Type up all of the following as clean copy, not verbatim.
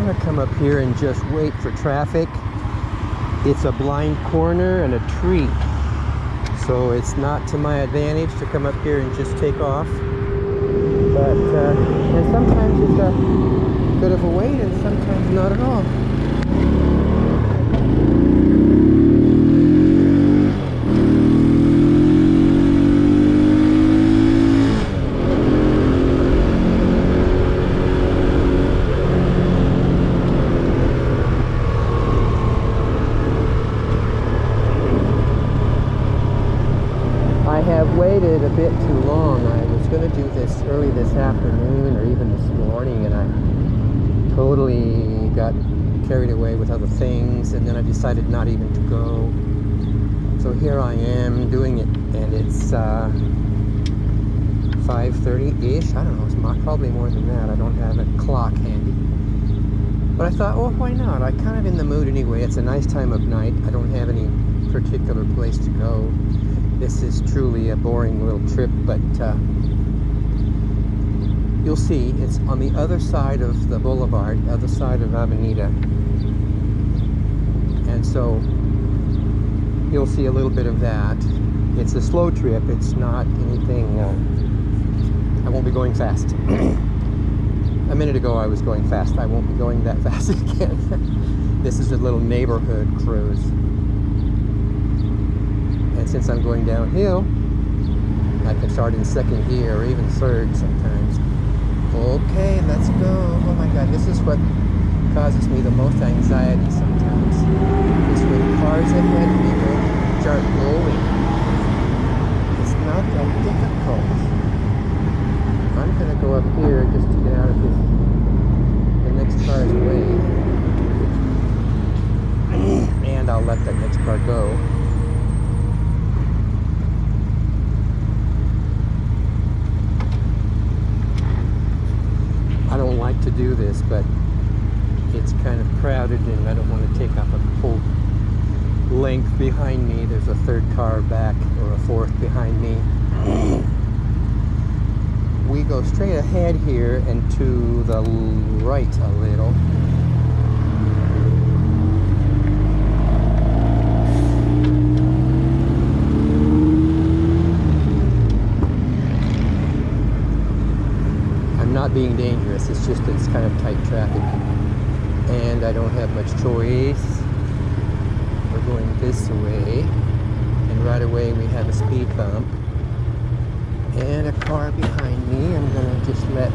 gonna come up here and just wait for traffic. It's a blind corner and a tree, so it's not to my advantage to come up here and just take off. But and sometimes it's a bit of a wait, and sometimes not at all. Waited a bit too long. I was going to do this early this afternoon or even this morning, and I totally got carried away with other things, and then I decided not even to go. So here I am doing it, and it's 5:30-ish. I don't know, it's probably more than that. I don't have a clock handy. But I thought, well, why not? I'm kind of in the mood anyway. It's a nice time of night. I don't have any particular place to go. This is truly a boring little trip, but you'll see it's on the other side of the boulevard, other side of Avenida. And so you'll see a little bit of that. It's a slow trip. It's not anything, I won't be going fast. A minute ago I was going fast. I won't be going that fast again. This is a little neighborhood cruise. And since I'm going downhill, I can start in second gear or even third sometimes. Okay, let's go. Oh my God, this is what causes me the most anxiety sometimes. Is when cars ahead of me start rolling. It's not that difficult. I'm gonna go up here just to get out of the next car's way. And I'll let that next car go. I don't like to do this, but it's kind of crowded and I don't want to take up a whole length behind me. There's a third car back or a fourth behind me. We go straight ahead here and to the right a little. Not being dangerous, it's just it's kind of tight traffic and I don't have much choice. We're going this way, and right away we have a speed bump and a car behind me. I'm gonna just let,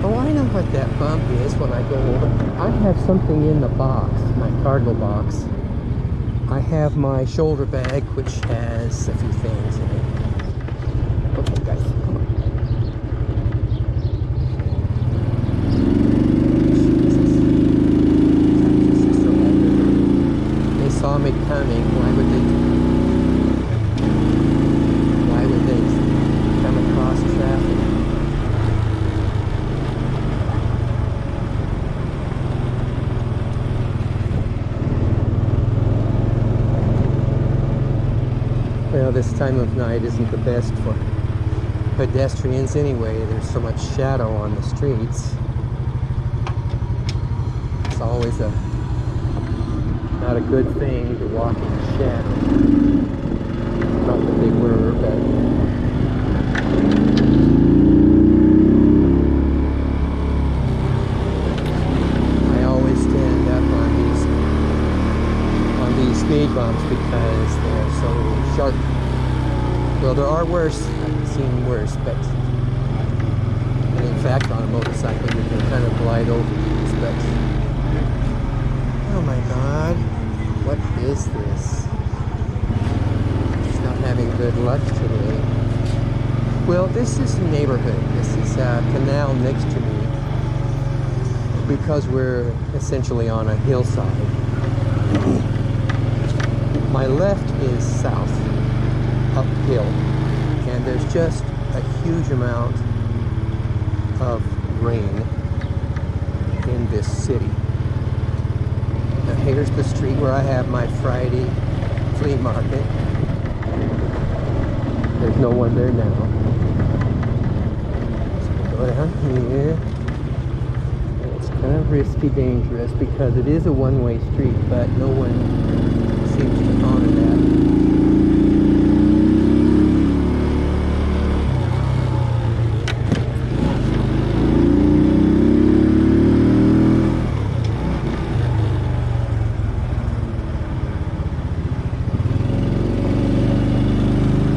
oh, I know what that bump is when I go over. I have something in the box, my cargo box. I have my shoulder bag, which has a few things in it. Okay guys, come on. Saw me coming. Why would they come across traffic? Well, this time of night isn't the best for pedestrians anyway. There's so much shadow on the streets. It's always not a good thing to walk in the shadow. Not that they were, but I always stand up on these speed bumps because they're so sharp. Well, there are worse. I've seen worse, but and in fact on a motorcycle you can kind of glide over these, but oh my God, what is this? Just not having good luck today. Well, this is a neighborhood. This is a canal next to me because we're essentially on a hillside. My left is south, uphill, and there's just a huge amount of rain in this city. Now here's the street where I have my Friday flea market. There's no one there now. So we'll go down here. It's kind of risky, dangerous, because it is a one-way street, but no one seems to honor that.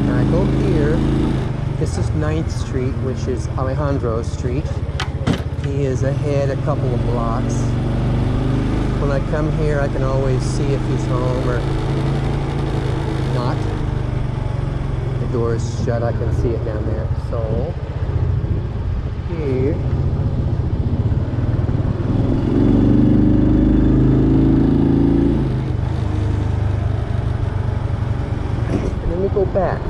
Now I go here. This is 9th Street, which is Alejandro Street. He is ahead a couple of blocks. When I come here, I can always see if he's home or not. The door is shut, I can see it down there. So, here. And then we go back.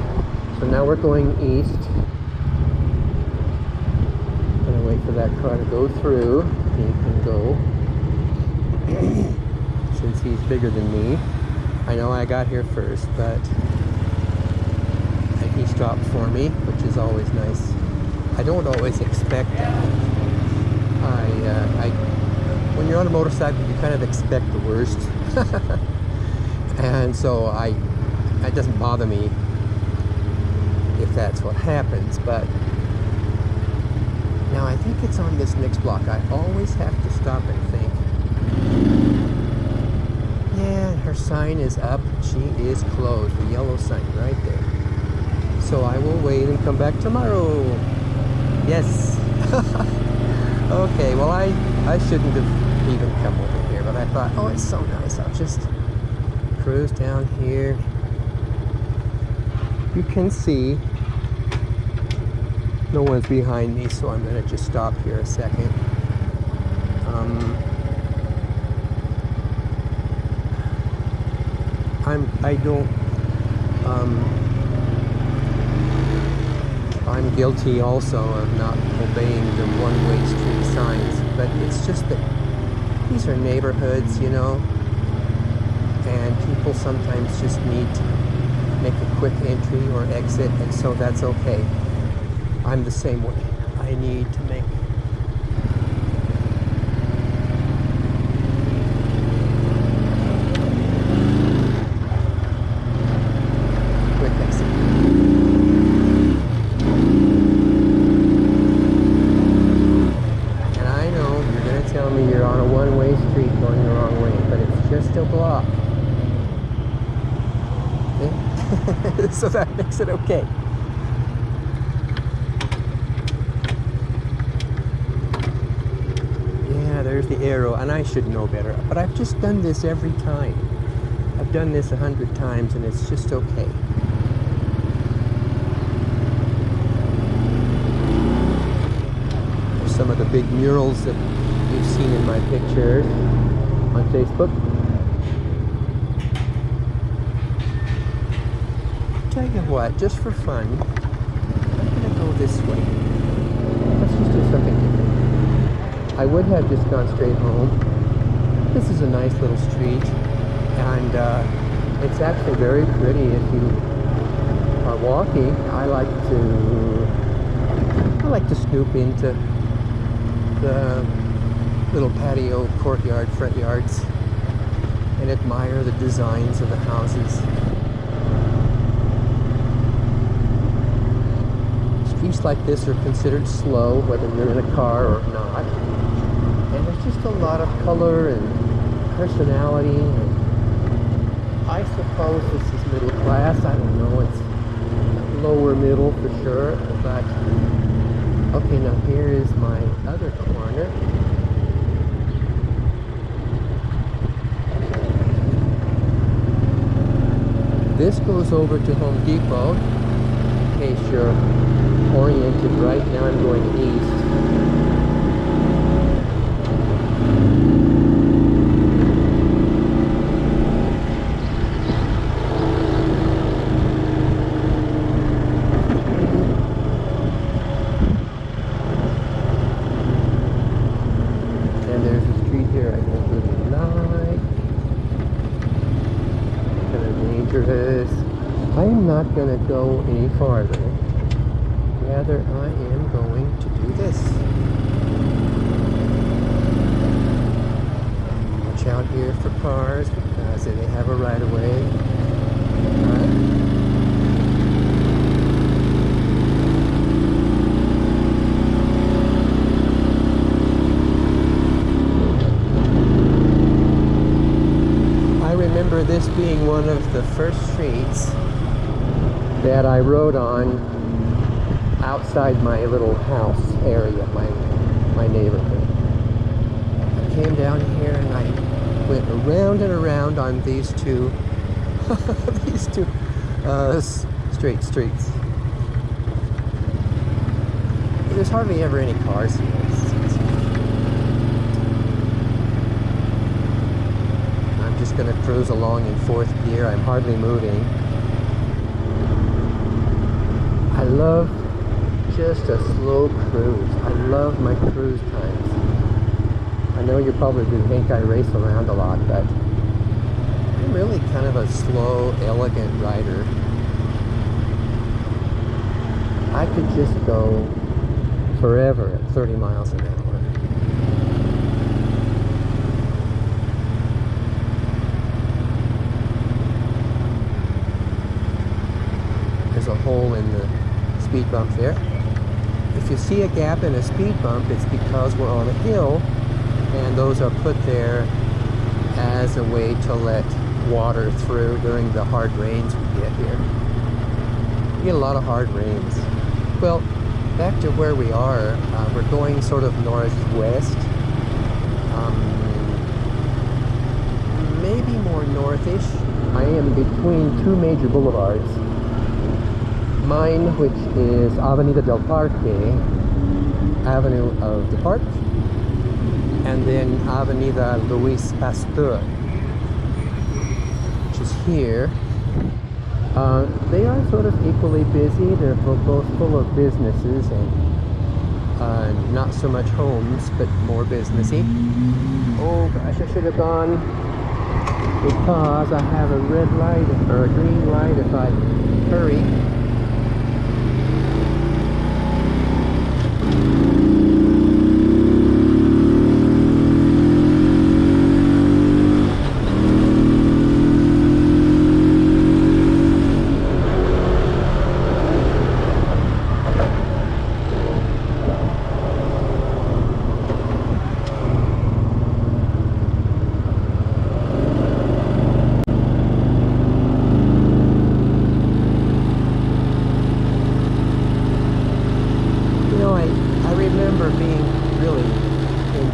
So now we're going east. Wait for that car to go through. He can go. Since he's bigger than me. I know I got here first, but he stopped for me, which is always nice. I don't always expect that. When you're on a motorcycle, you kind of expect the worst. And so it doesn't bother me if that's what happens, but now I think it's on this next block. I always have to stop and think. Yeah, her sign is up. She is closed. The yellow sign right there. So I will wait and come back tomorrow. Yes. Okay, well I shouldn't have even come over here, but I thought, oh, it's so nice. I'll just cruise down here. You can see no one's behind me, so I'm gonna just stop here a second. I'm guilty also of not obeying the one-way street signs, but it's just that these are neighborhoods, you know, and people sometimes just need to make a quick entry or exit, and so that's okay. I'm the same way. I need to make quick exit. And I know you're going to tell me you're on a one-way street going the wrong way, but it's just a block. Okay? So that makes it okay. There's the arrow, and I should know better, but I've just done this every time. I've done this 100 times, and it's just okay. There's some of the big murals that you've seen in my pictures on Facebook. Tell you what, just for fun, I'm gonna go this way. Let's just do something different. I would have just gone straight home. This is a nice little street, and it's actually very pretty if you are walking. I like to snoop into the little patio, courtyard, front yards, and admire the designs of the houses. Streets like this are considered slow, whether you're in a car or not. And there's just a lot of color and personality, and I suppose this is middle class. I don't know, it's lower middle for sure, but okay, now here is my other corner. This goes over to Home Depot, in case you're oriented right. Now I'm going east. And there's a street here I don't really like. Kind of dangerous. I am not going to go any farther. Rather, I am going to do this. This being one of the first streets that I rode on outside my little house area, my neighborhood. I came down here and I went around and around on these two straight streets. There's hardly ever any cars here. I'm just going to cruise along in 4th gear. I'm hardly moving. I love just a slow cruise. I love my cruise times. I know you probably do think I race around a lot, but I'm really kind of a slow, elegant rider. I could just go forever at 30 miles an hour. There's a hole in the speed bump there. If you see a gap in a speed bump, it's because we're on a hill, and those are put there as a way to let water through during the hard rains we get here. We get a lot of hard rains. Well, back to where we are, we're going sort of northwest, maybe more northish. I am between two major boulevards. Mine, which is Avenida del Parque, Avenue of the Park, and then Avenida Luis Pasteur, which is here. They are sort of equally busy. They're both full of businesses and not so much homes, but more businessy. Oh gosh, I should have gone because I have a red light or a green light if I hurry.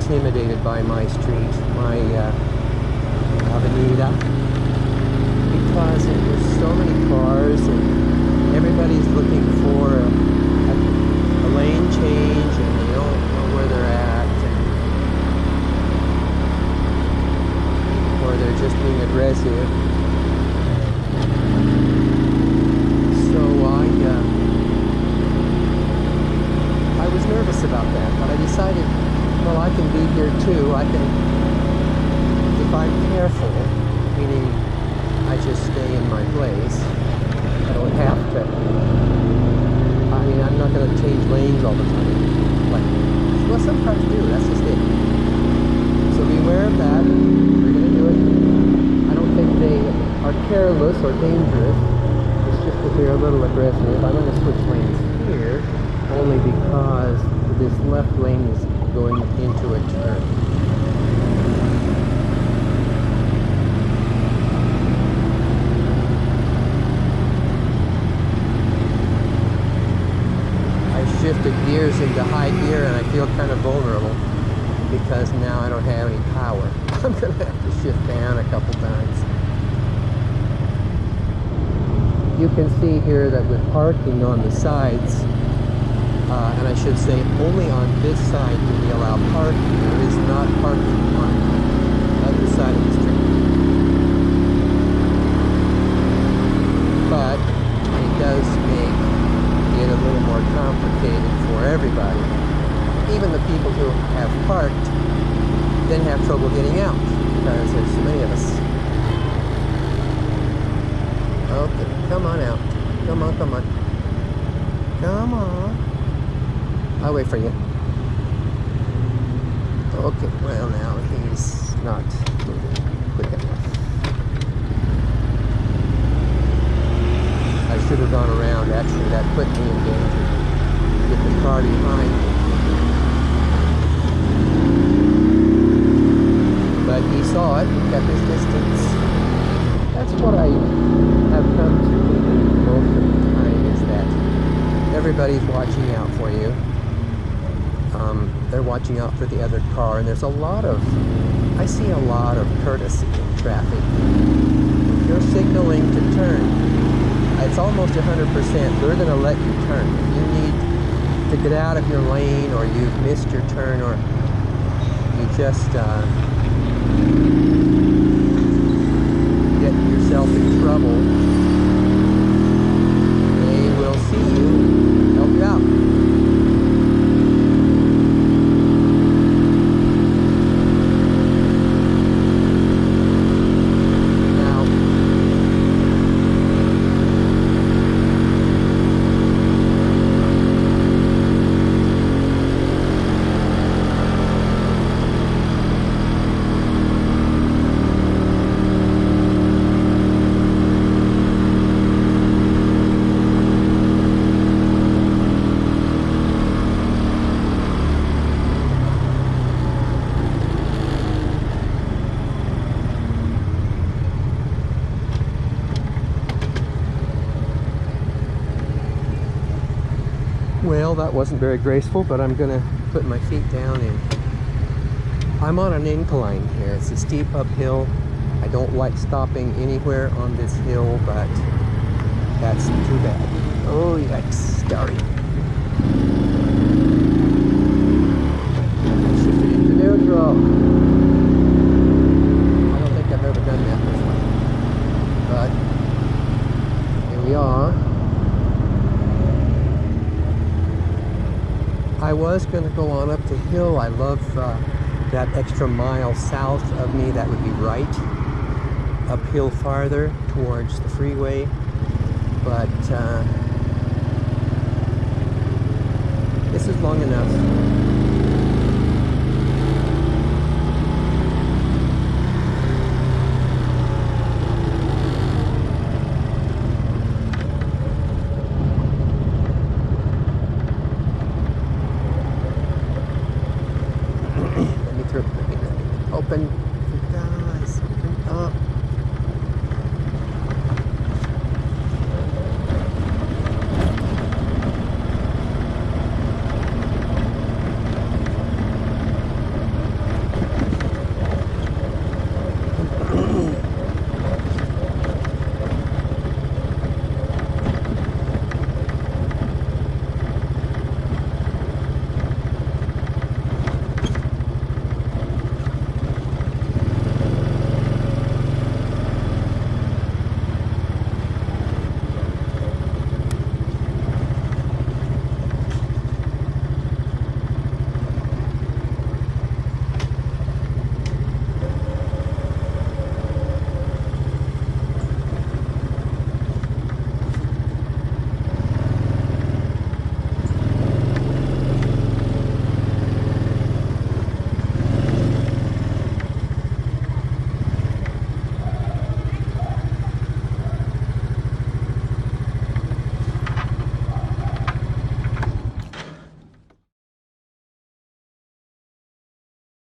Intimidated by my street, my avenida, because there's so many cars and everybody's looking for a lane change and they don't know where they're at, or they're just being aggressive. So I was nervous about that, but I decided, well, I can be here too. I can, if I'm careful, meaning I just stay in my place. I don't have to. I mean, I'm not going to change lanes all the time. Like, well, some cars do. That's just it. So beware of that. We're going to do it. I don't think they are careless or dangerous. It's just that they're a little aggressive. I'm going to switch lanes here only because this left lane is going into a turn. I shifted gears into high gear and I feel kind of vulnerable because now I don't have any power. I'm going to have to shift down a couple times. You can see here that with parking on the sides, and I should say only on this side do we allow parking. There is not parking on the other side of the street. But it does make it a little more complicated for everybody. Even the people who have parked then have trouble getting out because there's so many of us. Okay, come on out. Come on, come on. Come on. I'll wait for you. Okay, well now he's not moving quick enough. I should have gone around. Actually, that put me in danger with the car behind me. But he saw it and kept his distance. That's everybody's watching out for you. They're watching out for the other car, and there's I see a lot of courtesy in traffic. If you're signaling to turn, it's almost 100%. They're going to let you turn. If you need to get out of your lane, or you've missed your turn, or you just get yourself in trouble, they will see you, help you out. Well, that wasn't very graceful, but I'm gonna put my feet down, and I'm on an incline here. It's a steep uphill. I don't like stopping anywhere on this hill, but that's too bad. Oh, yikes, sorry. I shifted into neutral. I don't think I've ever done that before, but here we are. I was going to go on up the hill. I love that extra mile south of me. That would be right. Uphill farther towards the freeway. But this is long enough. Open.